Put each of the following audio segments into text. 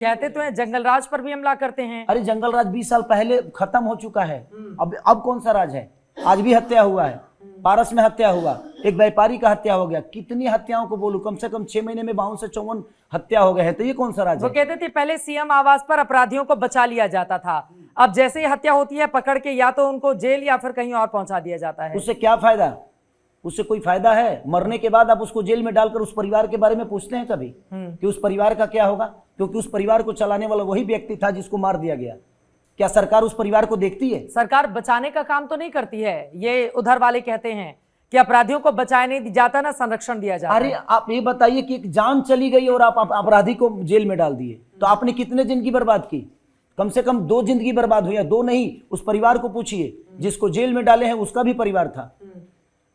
कहते तो हैं जंगल राज पर भी हमला करते हैं। अरे जंगल राज 20 साल पहले खत्म हो चुका है। अब कौन सा राज है? आज भी हत्या हुआ है, पारस में हत्या हुआ, एक व्यापारी का हत्या हो गया। कितनी हत्याओं को बोलूं, कम से कम 6 महीने में 52 से 54 हत्या हो गए हैं। तो ये कौन सा राज वो है? कहते थे पहले सीएम आवास पर अपराधियों को बचा लिया जाता था, अब जैसे ही हत्या होती है पकड़ के या तो उनको जेल या फिर कहीं और पहुंचा दिया जाता है। उससे क्या फायदा? उससे कोई फायदा है? मरने के बाद आप उसको जेल में डालकर उस परिवार के बारे में पूछते हैं कभी कि उस परिवार का क्या होगा? क्योंकि उस परिवार को चलाने वाला वही व्यक्ति था जिसको मार दिया गया। क्या सरकार उस परिवार को देखती है? सरकार बचाने का काम तो नहीं करती है। ये उधर वाले कहते हैं कि अपराधियों को बचाया नहीं जाता, ना संरक्षण दिया जाता। अरे आप ये बताइए कि एक जान चली गई और आप अपराधी को जेल में डाल दिए, तो आपने कितने जिंदगी बर्बाद की? कम से कम 2 जिंदगी बर्बाद हुई है। 2 नहीं, उस परिवार को पूछिए जिसको जेल में डाले हैं उसका भी परिवार था,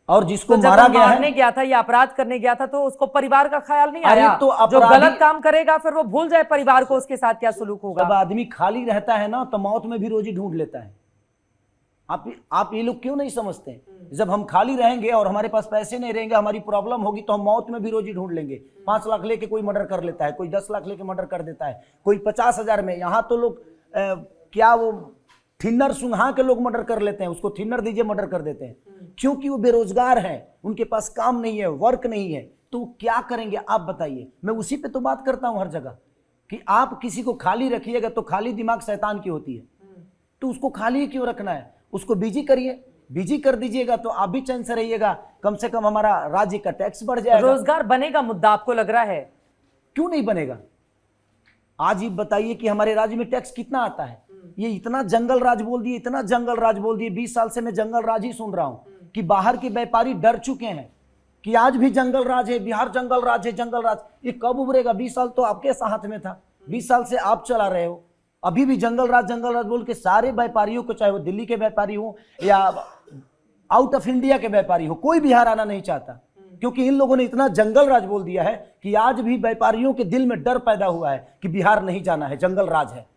और जिसको तो मारा जब गया मारने है। गया था या अपराध करने गया था तो उसको परिवार का ख्याल नहीं अरे आया। तो जो अपराधी- गलत काम करेगा फिर वो भूल जाए परिवार को उसके साथ क्या सलूक जब होगा। आदमी खाली रहता है ना तो मौत में भी रोजी ढूंढ लेता है। आप ये लोग क्यों नहीं समझते? जब हम खाली रहेंगे और हमारे पास पैसे नहीं रहेंगे, हमारी प्रॉब्लम होगी, तो हम मौत में भी रोजी ढूंढ लेंगे। 5 लाख लेके कोई मर्डर कर लेता है, कोई 10 लाख लेके मर्डर कर देता है, कोई 50,000 में। यहाँ तो लोग क्या वो थिनर सुंघा के लोग मर्डर कर लेते हैं, उसको थिनर दीजिए मर्डर कर देते हैं, क्योंकि वो बेरोजगार है, उनके पास काम नहीं है, वर्क नहीं है। तो क्या करेंगे आप बताइए? मैं उसी पे तो बात करता हूं हर जगह कि आप किसी को खाली रखिएगा तो खाली दिमाग शैतान की होती है, तो उसको खाली ही क्यों रखना है? उसको बिजी करिए, बिजी कर दीजिएगा तो आप भी चैन से रहिएगा। कम से कम हमारा राज्य का टैक्स बढ़ जाएगा। रोजगार बनेगा मुद्दा आपको लग रहा है? क्यों नहीं बनेगा? आज ये बताइए कि हमारे राज्य में टैक्स कितना आता है? ये इतना जंगल राज बोल दिए, इतना जंगल राज बोल दिए। 20 साल से मैं जंगल राज ही सुन रहा हूं कि बाहर के व्यापारी डर चुके हैं कि आज भी जंगल राज है, बिहार जंगल राज है, जंगल राज। ये कब उभरेगा? 20 साल तो आपके हाथ में था, 20 साल से आप चला रहे हो, अभी भी जंगल राज बोल के सारे व्यापारियों को, चाहे वो दिल्ली के व्यापारी हो या आउट ऑफ इंडिया के व्यापारी हो, कोई बिहार आना नहीं चाहता, क्योंकि इन लोगों ने इतना जंगल राज बोल दिया है कि आज भी व्यापारियों के दिल में डर पैदा हुआ है कि बिहार नहीं जाना है, जंगल राज है।